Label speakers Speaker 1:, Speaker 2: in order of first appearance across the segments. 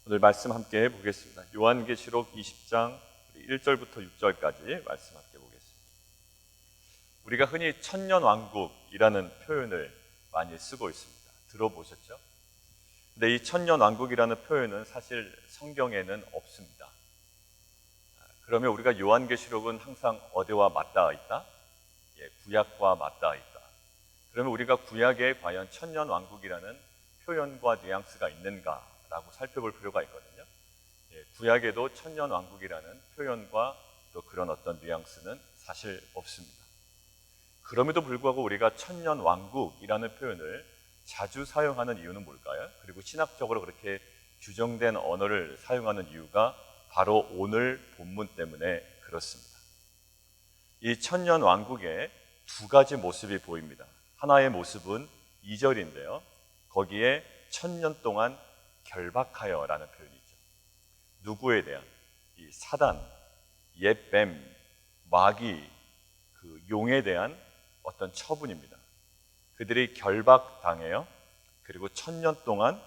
Speaker 1: 오늘 말씀 함께 보겠습니다. 요한계시록 20장 1절부터 6절까지 말씀 함께 보겠습니다. 우리가 흔히 천년왕국이라는 표현을 많이 쓰고 있습니다. 들어보셨죠? 근데 이 천년왕국이라는 표현은 사실 성경에는 없습니다. 그러면 우리가 요한계시록은 항상 어디와 맞닿아 있다? 구약과 맞닿아 있다. 그러면 우리가 구약에 과연 천년왕국이라는 표현과 뉘앙스가 있는가라고 살펴볼 필요가 있거든요. 구약에도 천년왕국이라는 표현과 또 그런 어떤 뉘앙스는 사실 없습니다. 그럼에도 불구하고 우리가 천년왕국이라는 표현을 자주 사용하는 이유는 뭘까요? 그리고 신학적으로 그렇게 규정된 언어를 사용하는 이유가 바로 오늘 본문 때문에 그렇습니다. 이 천년왕국에 두 가지 모습이 보입니다. 하나의 모습은 2절인데요. 거기에 천년 동안 결박하여라는 표현이 있죠. 누구에 대한? 이 사단, 옛 뱀, 마귀, 그 용에 대한 어떤 처분입니다. 그들이 결박당해요. 그리고 천년 동안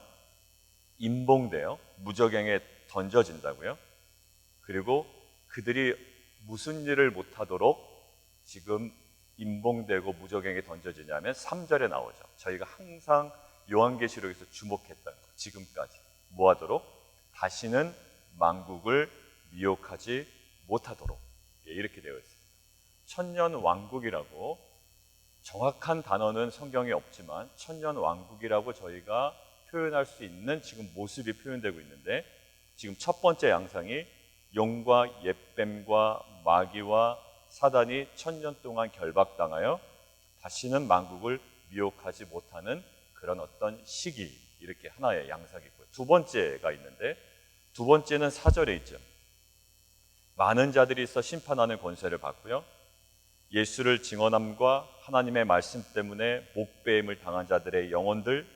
Speaker 1: 임봉되어 무저갱에 던져진다고요. 그리고 그들이 무슨 일을 못하도록 지금 임봉되고 무저갱에 던져지냐면 3절에 나오죠. 저희가 항상 요한계시록에서 주목했던 것, 지금까지 뭐하도록? 다시는 만국을 미혹하지 못하도록, 이렇게 되어 있습니다. 천년왕국이라고 정확한 단어는 성경에 없지만 천년왕국이라고 저희가 표현할 수 있는 지금 모습이 표현되고 있는데, 지금 첫 번째 양상이 용과 옛뱀과 마귀와 사단이 천년 동안 결박당하여 다시는 만국을 미혹하지 못하는 그런 어떤 시기, 이렇게 하나의 양상이 있고요. 두 번째가 있는데, 두 번째는 4절에 있죠. 많은 자들이 있어 심판하는 권세를 받고요, 예수를 증언함과 하나님의 말씀 때문에 목배임을 당한 자들의 영혼들,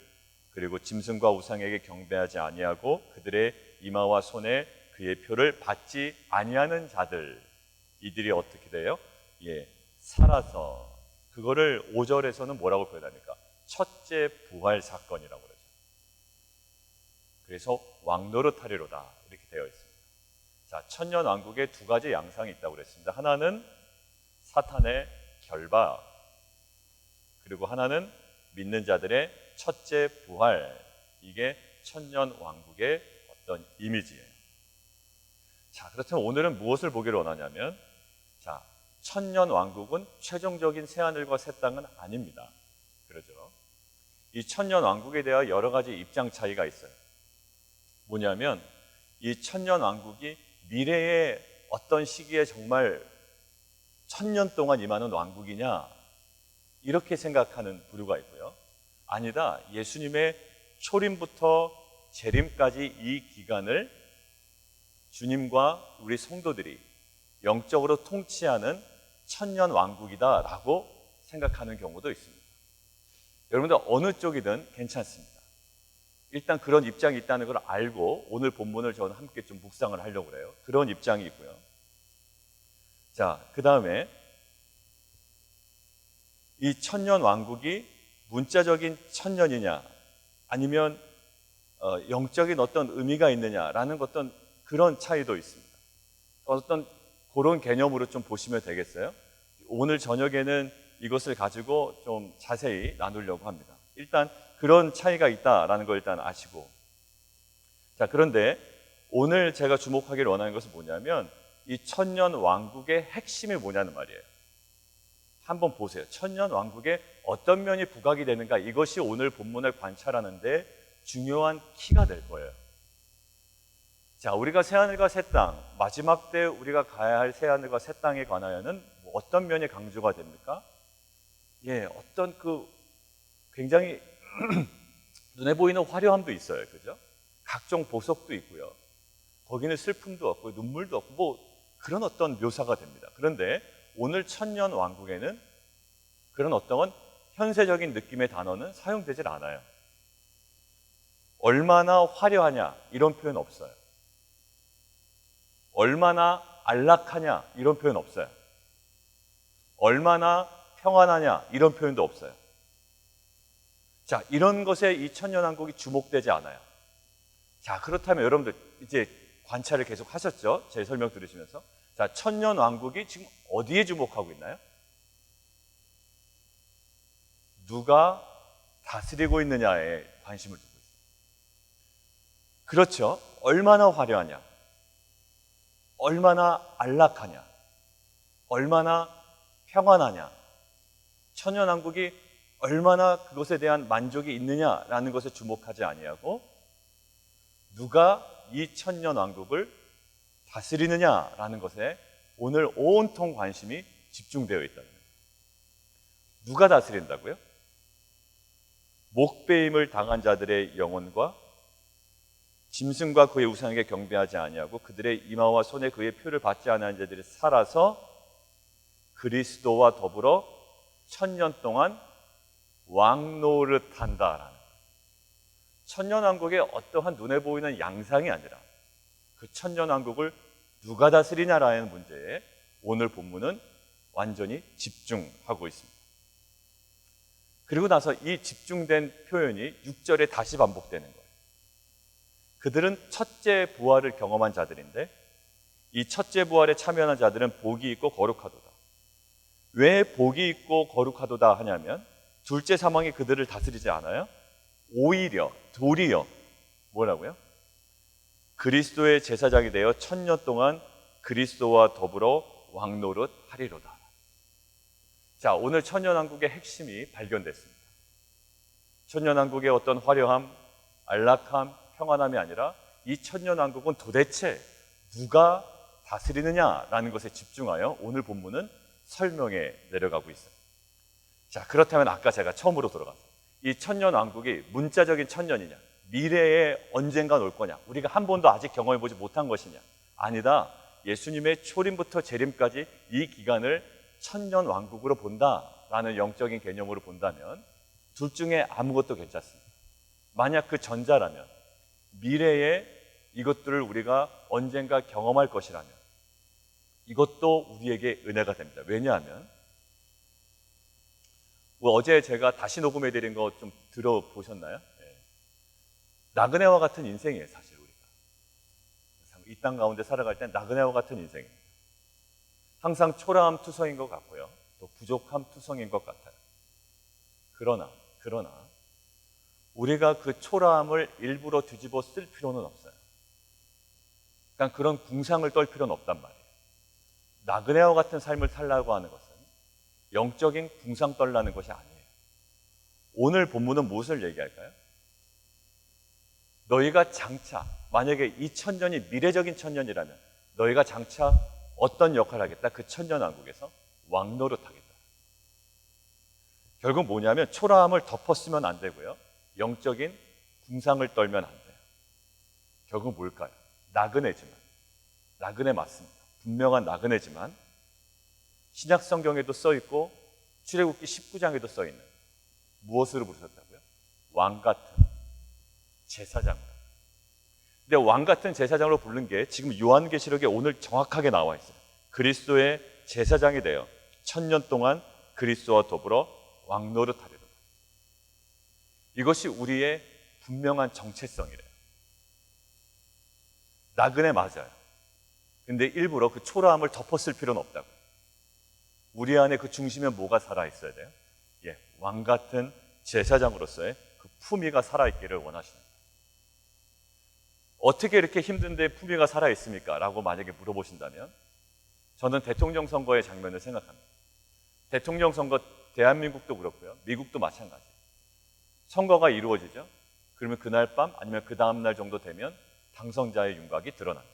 Speaker 1: 그리고 짐승과 우상에게 경배하지 아니하고 그들의 이마와 손에 그의 표를 받지 아니하는 자들, 이들이 어떻게 돼요? 살아서, 그거를 5절에서는 뭐라고 표현합니까? 첫째 부활 사건이라고 그러죠. 그래서 왕노릇하리로다, 이렇게 되어 있습니다. 자, 천년왕국에 두 가지 양상이 있다고 그랬습니다. 하나는 사탄의 결박, 그리고 하나는 믿는 자들의 첫째 부활. 이게 천년왕국의 어떤 이미지예요. 자, 그렇다면 오늘은 무엇을 보기를 원하냐면, 자, 천년왕국은 최종적인 새하늘과 새 땅은 아닙니다. 그러죠? 이 천년왕국에 대한 여러 가지 입장 차이가 있어요. 뭐냐면, 이 천년왕국이 미래의 어떤 시기에 정말 천년 동안 임하는 왕국이냐, 이렇게 생각하는 부류가 있고요. 아니다, 예수님의 초림부터 재림까지 이 기간을 주님과 우리 성도들이 영적으로 통치하는 천년 왕국이다라고 생각하는 경우도 있습니다. 여러분들 어느 쪽이든 괜찮습니다. 일단 그런 입장이 있다는 걸 알고 오늘 본문을 저는 함께 좀 묵상을 하려고 그래요. 그런 입장이 있고요. 자, 그 다음에 이 천년 왕국이 문자적인 천년이냐 아니면 영적인 어떤 의미가 있느냐라는 어떤 그런 차이도 있습니다. 어떤 그런 개념으로 좀 보시면 되겠어요. 오늘 저녁에는 이것을 가지고 좀 자세히 나누려고 합니다. 일단 그런 차이가 있다라는 걸 일단 아시고, 자, 그런데 오늘 제가 주목하기를 원하는 것은 뭐냐면, 이 천년 왕국의 핵심이 뭐냐는 말이에요. 한번 보세요. 천년 왕국의 어떤 면이 부각이 되는가, 이것이 오늘 본문을 관찰하는데 중요한 키가 될 거예요. 자, 우리가 새하늘과 새 땅, 마지막 때 우리가 가야 할 새하늘과 새 땅에 관하여는 어떤 면이 강조가 됩니까? 어떤 그 굉장히 눈에 보이는 화려함도 있어요. 그죠? 각종 보석도 있고요. 거기는 슬픔도 없고 눈물도 없고 그런 어떤 묘사가 됩니다. 그런데 오늘 천년 왕국에는 그런 어떤 현세적인 느낌의 단어는 사용되질 않아요. 얼마나 화려하냐 이런 표현 없어요. 얼마나 안락하냐 이런 표현 없어요. 얼마나 평안하냐 이런 표현도 없어요. 자, 이런 것에 이 천년왕국이 주목되지 않아요. 자, 그렇다면 여러분들 이제 관찰을 계속 하셨죠? 제 설명 들으시면서. 자, 천년 왕국이 지금 어디에 주목하고 있나요? 누가 다스리고 있느냐에 관심을 두고 있어요. 그렇죠. 얼마나 화려하냐, 얼마나 안락하냐, 얼마나 평안하냐, 천년왕국이 얼마나 그것에 대한 만족이 있느냐라는 것에 주목하지 아니하고 누가 이 천년왕국을 다스리느냐라는 것에 오늘 온통 관심이 집중되어 있다는 거예요. 누가 다스린다고요? 목배임을 당한 자들의 영혼과 짐승과 그의 우상에게 경배하지 아니하고 그들의 이마와 손에 그의 표를 받지 않은 자들이 살아서 그리스도와 더불어 천년 동안 왕노릇한다라는 거예요. 천년왕국의 어떠한 눈에 보이는 양상이 아니라 그 천년왕국을 누가 다스리냐라는 문제에 오늘 본문은 완전히 집중하고 있습니다. 그리고 나서 이 집중된 표현이 6절에 다시 반복되는 거예요. 그들은 첫째 부활을 경험한 자들인데 이 첫째 부활에 참여하는 자들은 복이 있고 거룩하도다. 왜 복이 있고 거룩하도다 하냐면 둘째 사망이 그들을 다스리지 않아요. 오히려 도리어 뭐라고요? 그리스도의 제사장이 되어 천년 동안 그리스도와 더불어 왕노릇 하리로다. 자, 오늘 천년왕국의 핵심이 발견됐습니다. 천년왕국의 어떤 화려함, 안락함, 평안함이 아니라 이 천년왕국은 도대체 누가 다스리느냐라는 것에 집중하여 오늘 본문은 설명에 내려가고 있어요. 자, 그렇다면 아까 제가 처음으로 돌아가서 이 천년왕국이 문자적인 천년이냐, 미래에 언젠가 올 거냐, 우리가 한 번도 아직 경험해보지 못한 것이냐, 아니다. 예수님의 초림부터 재림까지 이 기간을 천년왕국으로 본다라는 영적인 개념으로 본다면 둘 중에 아무것도 괜찮습니다. 만약 그 전자라면 미래에 이것들을 우리가 언젠가 경험할 것이라면 이것도 우리에게 은혜가 됩니다. 왜냐하면 어제 제가 다시 녹음해드린 거 좀 들어보셨나요? 네. 나그네와 같은 인생이에요, 사실 우리가. 이 땅 가운데 살아갈 땐 나그네와 같은 인생입니다. 항상 초라함 투성인 것 같고요. 또 부족함 투성인 것 같아요. 그러나 우리가 그 초라함을 일부러 뒤집어 쓸 필요는 없어요. 그러니까 그런 궁상을 떨 필요는 없단 말이에요. 나그네와 같은 삶을 살라고 하는 것은 영적인 궁상 떨라는 것이 아니에요. 오늘 본문은 무엇을 얘기할까요? 너희가 장차 만약에 이 천년이 미래적인 천년이라면 너희가 장차 어떤 역할을 하겠다? 그 천년왕국에서 왕노릇하겠다. 결국 뭐냐면 초라함을 덮었으면 안 되고요. 영적인 궁상을 떨면 안 돼요. 결국 뭘까요? 나그네지만, 나그네 맞습니다. 분명한 나그네지만 신약 성경에도 써 있고 출애굽기 19장에도 써 있는 무엇으로 부르셨다고요? 왕 같은 제사장. 근데 왕 같은 제사장으로 부른 게 지금 요한계시록에 오늘 정확하게 나와 있어요. 그리스도의 제사장이 되어 천년 동안 그리스도와 더불어 왕노릇하리로다. 이것이 우리의 분명한 정체성이래요. 나그네 맞아요. 근데 일부러 그 초라함을 덮었을 필요는 없다고. 우리 안에 그 중심에 뭐가 살아있어야 돼요? 예, 왕 같은 제사장으로서의 그 품위가 살아있기를 원하시는 거예요. 어떻게 이렇게 힘든데 품위가 살아있습니까? 라고 만약에 물어보신다면 저는 대통령 선거의 장면을 생각합니다. 대통령 선거 대한민국도 그렇고요. 미국도 마찬가지예요. 선거가 이루어지죠. 그러면 그날 밤 아니면 그 다음날 정도 되면 당선자의 윤곽이 드러납니다.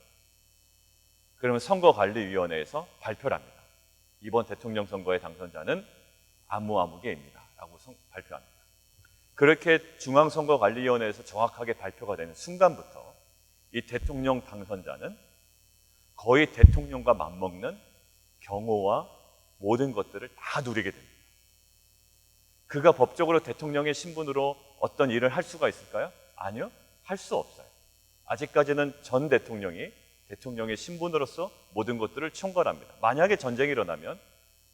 Speaker 1: 그러면 선거관리위원회에서 발표를 합니다. 이번 대통령 선거의 당선자는 아무개입니다. 라고 발표합니다. 그렇게 중앙선거관리위원회에서 정확하게 발표가 되는 순간부터 이 대통령 당선자는 거의 대통령과 맞먹는 경호와 모든 것들을 다 누리게 됩니다. 그가 법적으로 대통령의 신분으로 어떤 일을 할 수가 있을까요? 아니요, 할 수 없어요. 아직까지는 전 대통령이 대통령의 신분으로서 모든 것들을 총괄합니다. 만약에 전쟁이 일어나면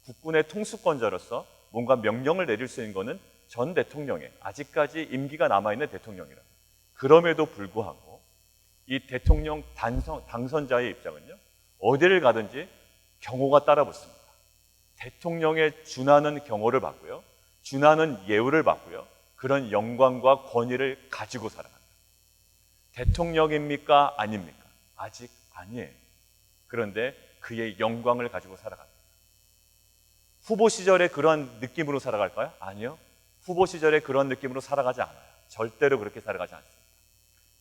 Speaker 1: 국군의 통수권자로서 뭔가 명령을 내릴 수 있는 것은 전 대통령의 아직까지 임기가 남아있는 대통령이라. 그럼에도 불구하고 이 대통령 당선자의 입장은요, 어디를 가든지 경호가 따라 붙습니다. 대통령에 준하는 경호를 받고요, 준하는 예우를 받고요, 그런 영광과 권위를 가지고 살아간다. 대통령입니까? 아닙니까? 아직 아니에요. 그런데 그의 영광을 가지고 살아갑니다. 후보 시절에 그런 느낌으로 살아갈까요? 아니요. 후보 시절에 그런 느낌으로 살아가지 않아요. 절대로 그렇게 살아가지 않습니다.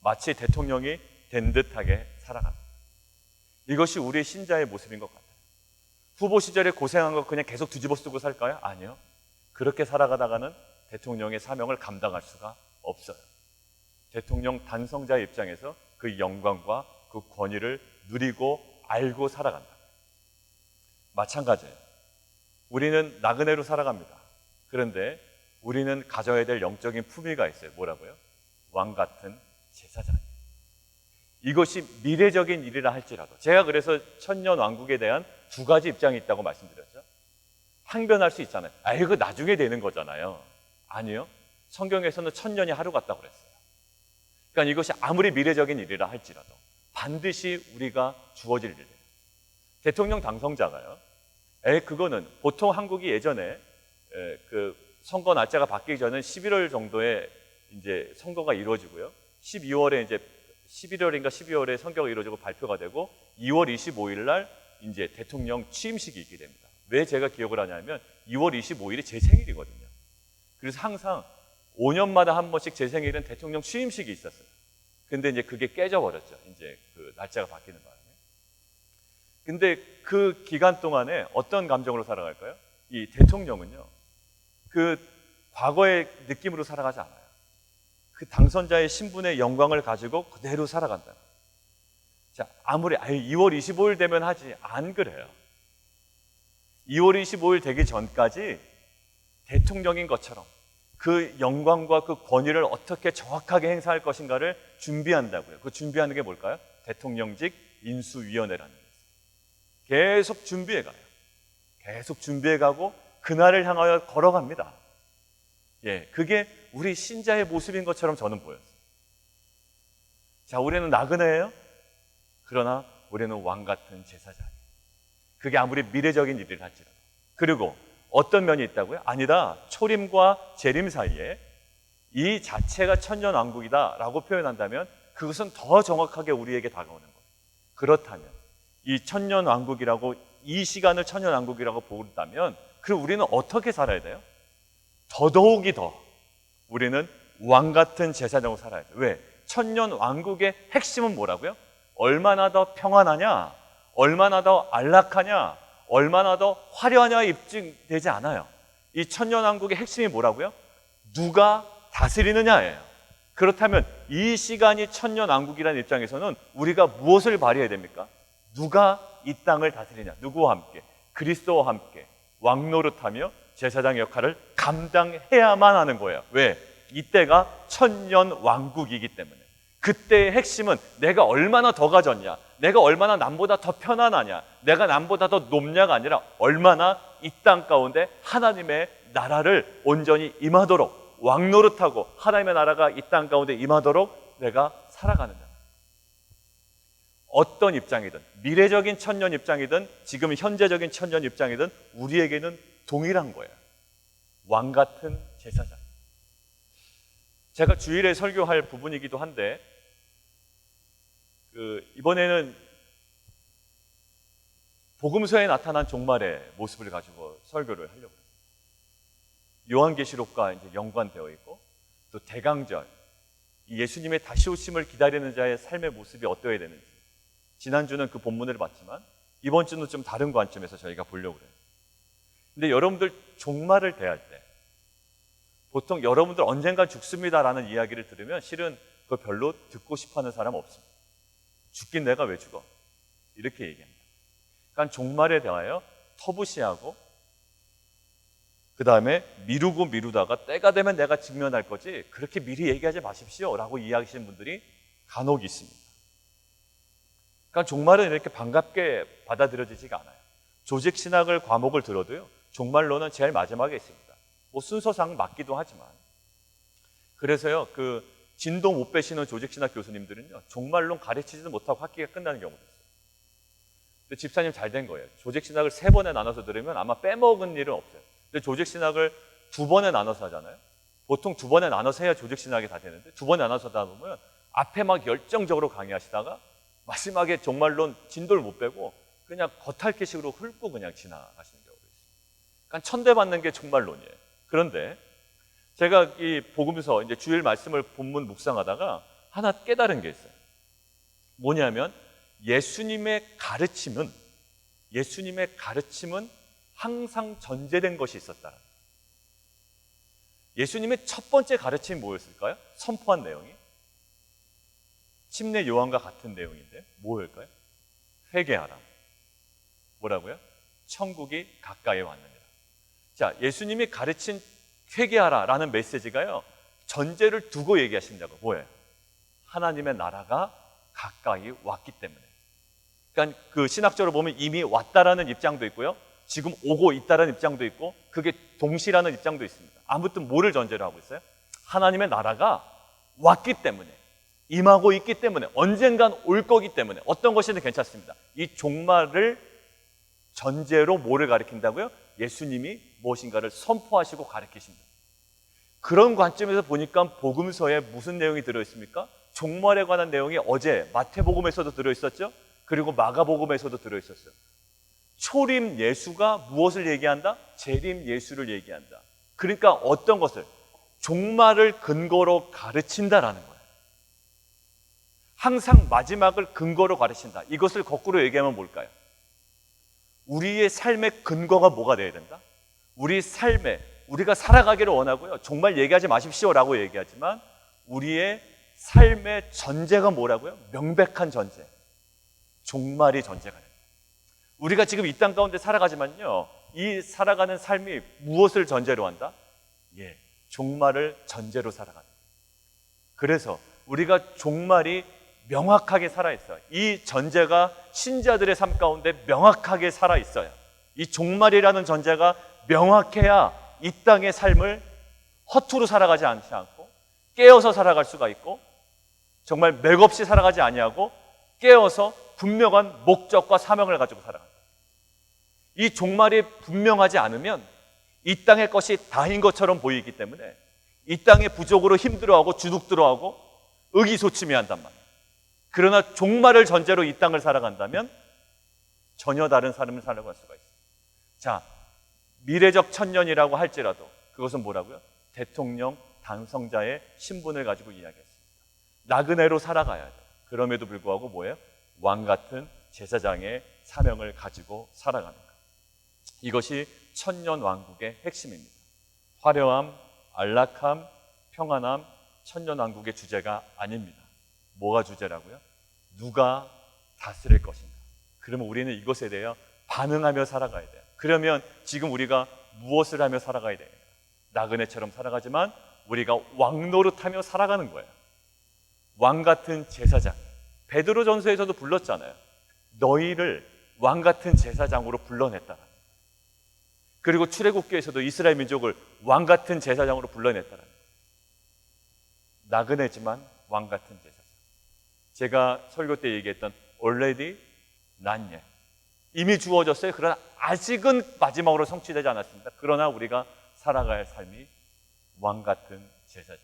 Speaker 1: 마치 대통령이 된 듯하게 살아갑니다. 이것이 우리 신자의 모습인 것 같아요. 후보 시절에 고생한 거 그냥 계속 뒤집어 쓰고 살까요? 아니요. 그렇게 살아가다가는 대통령의 사명을 감당할 수가 없어요. 대통령 당선자의 입장에서 그 영광과 그 권위를 누리고 알고 살아간다. 마찬가지예요. 우리는 나그네로 살아갑니다. 그런데 우리는 가져야 될 영적인 품위가 있어요. 뭐라고요? 왕 같은 제사장이에요. 이것이 미래적인 일이라 할지라도, 제가 그래서 천년 왕국에 대한 두 가지 입장이 있다고 말씀드렸죠. 항변할 수 있잖아요. 이거 나중에 되는 거잖아요. 아니요. 성경에서는 천년이 하루 같다고 그랬어요. 그러니까 이것이 아무리 미래적인 일이라 할지라도 반드시 우리가 주어질 일이에요. 대통령 당선자가요, 그거는 보통 한국이 예전에 그 선거 날짜가 바뀌기 전에 11월 정도에 이제 선거가 이루어지고요, 12월에 이제 11월인가 12월에 선거가 이루어지고 발표가 되고 2월 25일 날 이제 대통령 취임식이 있게 됩니다. 왜 제가 기억을 하냐면 2월 25일이 제 생일이거든요. 그래서 항상 5년마다 한 번씩 제 생일은 대통령 취임식이 있었어요. 근데 이제 그게 깨져버렸죠. 이제 그 날짜가 바뀌는 바람에. 근데 그 기간 동안에 어떤 감정으로 살아갈까요? 이 대통령은요, 그 과거의 느낌으로 살아가지 않아요. 그 당선자의 신분의 영광을 가지고 그대로 살아간다. 자, 아무리 2월 25일 되면 하지, 안 그래요. 2월 25일 되기 전까지 대통령인 것처럼 그 영광과 그 권위를 어떻게 정확하게 행사할 것인가를 준비한다고요. 그 준비하는 게 뭘까요? 대통령직 인수위원회라는 게 있어요. 계속 준비해가요. 계속 준비해가고 그날을 향하여 걸어갑니다. 예, 그게 우리 신자의 모습인 것처럼 저는 보였어요. 자, 우리는 나그네예요. 그러나 우리는 왕 같은 제사장이에요. 그게 아무리 미래적인 일을 할지라도. 그리고 어떤 면이 있다고요? 아니다. 초림과 재림 사이에 이 자체가 천년왕국이다라고 표현한다면 그것은 더 정확하게 우리에게 다가오는 거예요. 그렇다면 이 천년왕국이라고, 이 시간을 천년왕국이라고 본다면 그럼 우리는 어떻게 살아야 돼요? 더더욱이 더 우리는 왕 같은 제사장으로 살아야 돼요. 왜? 천년왕국의 핵심은 뭐라고요? 얼마나 더 평안하냐, 얼마나 더 안락하냐, 얼마나 더 화려하냐에 입증되지 않아요. 이 천년왕국의 핵심이 뭐라고요? 누가 다스리느냐예요. 그렇다면 이 시간이 천년왕국이라는 입장에서는 우리가 무엇을 발휘해야 됩니까? 누가 이 땅을 다스리냐, 누구와 함께? 그리스도와 함께 왕노릇하며 제사장 역할을 감당해야만 하는 거예요. 왜? 이때가 천년왕국이기 때문에. 그때의 핵심은 내가 얼마나 더 가졌냐, 내가 얼마나 남보다 더 편안하냐, 내가 남보다 더 높냐가 아니라 얼마나 이 땅 가운데 하나님의 나라를 온전히 임하도록, 왕노릇하고 하나님의 나라가 이 땅 가운데 임하도록 내가 살아가느냐. 어떤 입장이든, 미래적인 천년 입장이든 지금 현재적인 천년 입장이든 우리에게는 동일한 거예요. 왕 같은 제사장. 제가 주일에 설교할 부분이기도 한데 이번에는 복음서에 나타난 종말의 모습을 가지고 설교를 하려고 해요. 요한계시록과 이제 연관되어 있고 또 대강절, 예수님의 다시 오심을 기다리는 자의 삶의 모습이 어떠해야 되는지, 지난주는 그 본문을 봤지만 이번 주는 좀 다른 관점에서 저희가 보려고 해요. 근데 여러분들 종말을 대할 때 보통 여러분들 언젠가 죽습니다라는 이야기를 들으면 실은 그거 별로 듣고 싶어하는 사람 없습니다. 죽긴 내가 왜 죽어? 이렇게 얘기합니다. 그러니까 종말에 대하여 터부시하고 그 다음에 미루다가 때가 되면 내가 직면할 거지 그렇게 미리 얘기하지 마십시오 라고 이야기하시는 분들이 간혹 있습니다. 그러니까 종말은 이렇게 반갑게 받아들여지지가 않아요. 조직신학을 과목을 들어도요, 종말론은 제일 마지막에 있습니다. 뭐 순서상 맞기도 하지만. 그래서요, 진도 못 빼시는 조직신학 교수님들은요, 종말론 가르치지도 못하고 학기가 끝나는 경우도 있어요. 근데 집사님 잘 된 거예요. 조직신학을 3번에 나눠서 들으면 아마 빼먹은 일은 없어요. 근데 조직신학을 2번에 나눠서 하잖아요. 보통 2번에 나눠서 해야 조직신학이 다 되는데 2번에 나눠서 하다 보면 앞에 막 열정적으로 강의하시다가 마지막에 종말론 진도를 못 빼고 그냥 겉핥기식으로 훑고 그냥 지나가시는 경우도 있어요. 그러니까 천대받는 게 종말론이에요. 그런데 제가 이 복음서 이제 주일 말씀을 본문 묵상하다가 하나 깨달은 게 있어요. 뭐냐면 예수님의 가르침은 항상 전제된 것이 있었다. 예수님의 첫 번째 가르침이 뭐였을까요? 선포한 내용이 침례 요한과 같은 내용인데 뭐였을까요? 회개하라. 뭐라고요? 천국이 가까이 왔느니라. 자, 예수님이 가르친 회개하라 라는 메시지가요, 전제를 두고 얘기하신다고. 뭐예요? 하나님의 나라가 가까이 왔기 때문에. 그러니까 그 신학적으로 보면 이미 왔다라는 입장도 있고요, 지금 오고 있다라는 입장도 있고, 그게 동시라는 입장도 있습니다. 아무튼 뭐를 전제로 하고 있어요? 하나님의 나라가 왔기 때문에, 임하고 있기 때문에, 언젠간 올 거기 때문에 어떤 것이든 괜찮습니다. 이 종말을 전제로 뭐를 가리킨다고요? 예수님이 무엇인가를 선포하시고 가르치십니다. 그런 관점에서 보니까 복음서에 무슨 내용이 들어있습니까? 종말에 관한 내용이 어제 마태복음에서도 들어있었죠? 그리고 마가복음에서도 들어있었어요. 초림 예수가 무엇을 얘기한다? 재림 예수를 얘기한다. 그러니까 어떤 것을? 종말을 근거로 가르친다라는 거예요. 항상 마지막을 근거로 가르친다. 이것을 거꾸로 얘기하면 뭘까요? 우리의 삶의 근거가 뭐가 돼야 된다? 우리 삶에, 우리가 살아가기를 원하고요, 정말 얘기하지 마십시오라고 얘기하지만 우리의 삶의 전제가 뭐라고요? 명백한 전제, 종말이 전제가 됩니다. 우리가 지금 이 땅 가운데 살아가지만요, 이 살아가는 삶이 무엇을 전제로 한다? 종말을 전제로 살아간다. 그래서 우리가 종말이 명확하게 살아있어요. 이 전제가 신자들의 삶 가운데 명확하게 살아있어요. 이 종말이라는 전제가 명확해야 이 땅의 삶을 허투루 살아가지 않고 깨어서 살아갈 수가 있고, 정말 맥없이 살아가지 아니하고 깨어서 분명한 목적과 사명을 가지고 살아간다. 이 종말이 분명하지 않으면 이 땅의 것이 다인 것처럼 보이기 때문에 이 땅의 부족으로 힘들어하고 주눅들어하고 의기소침해한단 말이에요. 그러나 종말을 전제로 이 땅을 살아간다면 전혀 다른 삶을 살아갈 수가 있어요. 자, 미래적 천년이라고 할지라도 그것은 뭐라고요? 대통령 당선자의 신분을 가지고 이야기했습니다. 나그네로 살아가야 돼요. 그럼에도 불구하고 뭐예요? 왕 같은 제사장의 사명을 가지고 살아가는 것. 이것이 천년 왕국의 핵심입니다. 화려함, 안락함, 평안함, 천년 왕국의 주제가 아닙니다. 뭐가 주제라고요? 누가 다스릴 것인가. 그러면 우리는 이것에 대해 반응하며 살아가야 돼요. 그러면 지금 우리가 무엇을 하며 살아가야 돼요? 나그네처럼 살아가지만 우리가 왕노릇하며 살아가는 거예요. 왕 같은 제사장. 베드로전서에서도 불렀잖아요. 너희를 왕 같은 제사장으로 불러냈다. 그리고 출애굽기에서도 이스라엘 민족을 왕 같은 제사장으로 불러냈다. 나그네지만 왕 같은 제사장. 제가 설교 때 얘기했던 already not yet. 이미 주어졌어요. 그러나 아직은 마지막으로 성취되지 않았습니다. 그러나 우리가 살아갈 삶이 왕 같은 제사장.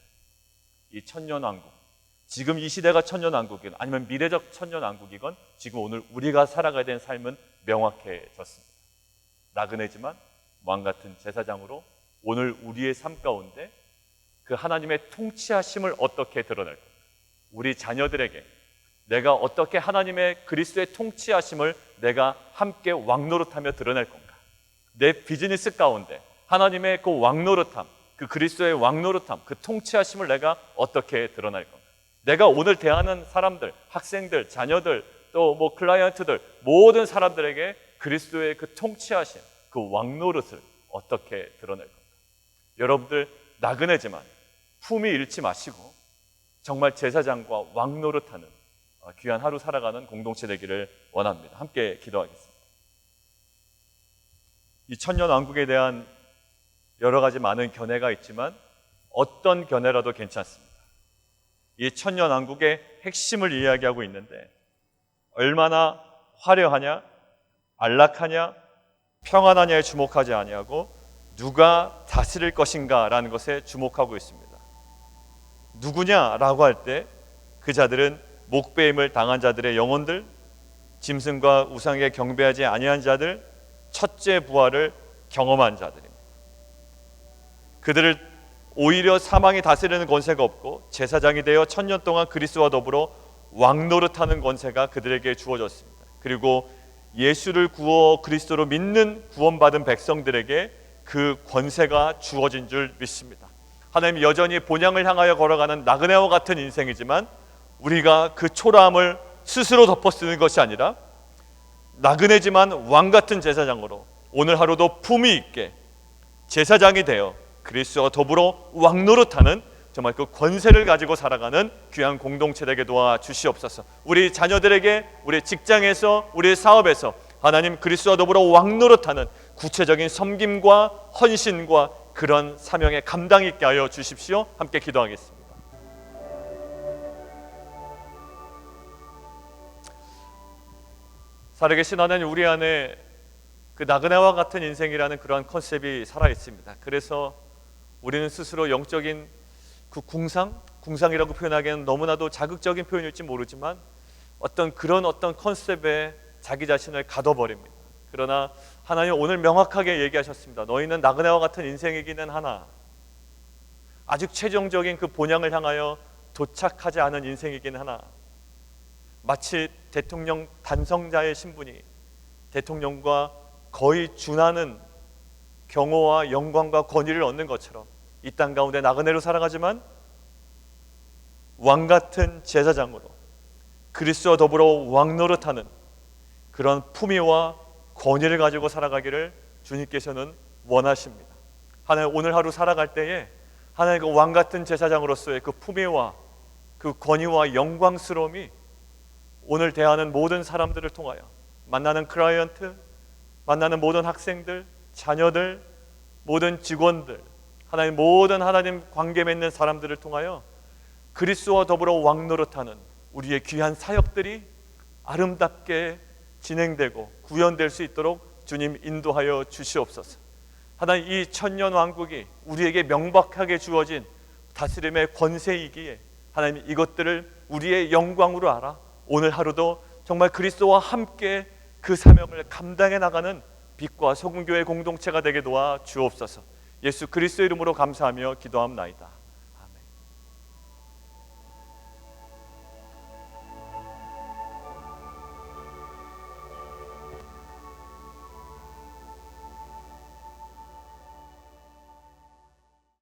Speaker 1: 이 천년왕국, 지금 이 시대가 천년왕국이건 아니면 미래적 천년왕국이건 지금 오늘 우리가 살아가야 되는 삶은 명확해졌습니다. 나그네지만 왕 같은 제사장으로 오늘 우리의 삶 가운데 그 하나님의 통치하심을 어떻게 드러낼 건가? 우리 자녀들에게 내가 어떻게 하나님의 그리스도의 통치하심을 내가 함께 왕노릇하며 드러낼 건가? 내 비즈니스 가운데 하나님의 그 왕노릇함, 그 그리스도의 왕노릇함, 그 통치하심을 내가 어떻게 드러낼 건가? 내가 오늘 대하는 사람들, 학생들, 자녀들, 또 뭐 클라이언트들, 모든 사람들에게 그리스도의 그 통치하심, 그 왕노릇을 어떻게 드러낼 건가? 여러분들 나그네지만 품위 잃지 마시고 정말 제사장과 왕노릇하는 귀한 하루 살아가는 공동체 되기를 원합니다. 함께 기도하겠습니다. 이 천년왕국에 대한 여러 가지 많은 견해가 있지만 어떤 견해라도 괜찮습니다. 이 천년왕국의 핵심을 이야기하고 있는데, 얼마나 화려하냐, 안락하냐, 평안하냐에 주목하지 아니하고 누가 다스릴 것인가라는 것에 주목하고 있습니다. 누구냐라고 할 때 그 자들은 목배임을 당한 자들의 영혼들, 짐승과 우상에게 경배하지 아니한 자들, 첫째 부활을 경험한 자들입니다. 그들을 오히려 사망이 다스리는 권세가 없고 제사장이 되어 1000년 동안 그리스도와 더불어 왕노릇하는 권세가 그들에게 주어졌습니다. 그리고 예수를 구워 그리스도로 믿는 구원받은 백성들에게 그 권세가 주어진 줄 믿습니다. 하나님 여전히 본향을 향하여 걸어가는 나그네와 같은 인생이지만 우리가 그 초라함을 스스로 덮어쓰는 것이 아니라 나그네지만 왕같은 제사장으로 오늘 하루도 품위 있게 제사장이 되어 그리스도와 더불어 왕노릇하는 정말 그 권세를 가지고 살아가는 귀한 공동체 되게 도와주시옵소서. 우리 자녀들에게, 우리 직장에서, 우리 사업에서 하나님 그리스도와 더불어 왕노릇하는 구체적인 섬김과 헌신과 그런 사명의 감당 있게 하여 주십시오. 함께 기도하겠습니다. 살아계신 하나님, 우리 안에 그 나그네와 같은 인생이라는 그러한 컨셉이 살아 있습니다. 그래서 우리는 스스로 영적인 그 궁상이라고 표현하기에는 너무나도 자극적인 표현일지 모르지만 어떤 컨셉에 자기 자신을 가둬버립니다. 그러나 하나님 오늘 명확하게 얘기하셨습니다. 너희는 나그네와 같은 인생이기는 하나 아직 최종적인 그 본향을 향하여 도착하지 않은 인생이긴 하나 마치 대통령 단성자의 신분이 대통령과 거의 준하는 경호와 영광과 권위를 얻는 것처럼 이 땅 가운데 나그네로 살아가지만 왕같은 제사장으로 그리스도와 더불어 왕노릇하는 그런 품위와 권위를 가지고 살아가기를 주님께서는 원하십니다. 하나님 오늘 하루 살아갈 때에 하나님 그 왕같은 제사장으로서의 그 품위와 그 권위와 영광스러움이 오늘 대하는 모든 사람들을 통하여 만나는 클라이언트, 만나는 모든 학생들, 자녀들, 모든 직원들, 하나님 모든 하나님 관계 맺는 사람들을 통하여 그리스도와 더불어 왕노릇하는 우리의 귀한 사역들이 아름답게 진행되고 구현될 수 있도록 주님 인도하여 주시옵소서. 하나님 이 천년 왕국이 우리에게 명백하게 주어진 다스림의 권세이기에 하나님 이것들을 우리의 영광으로 알아 오늘 하루도 정말 그리스도와 함께 그 사명을 감당해 나가는 빛과 소금교회 공동체가 되게 도와 주옵소서. 예수 그리스도 이름으로 감사하며 기도합나이다.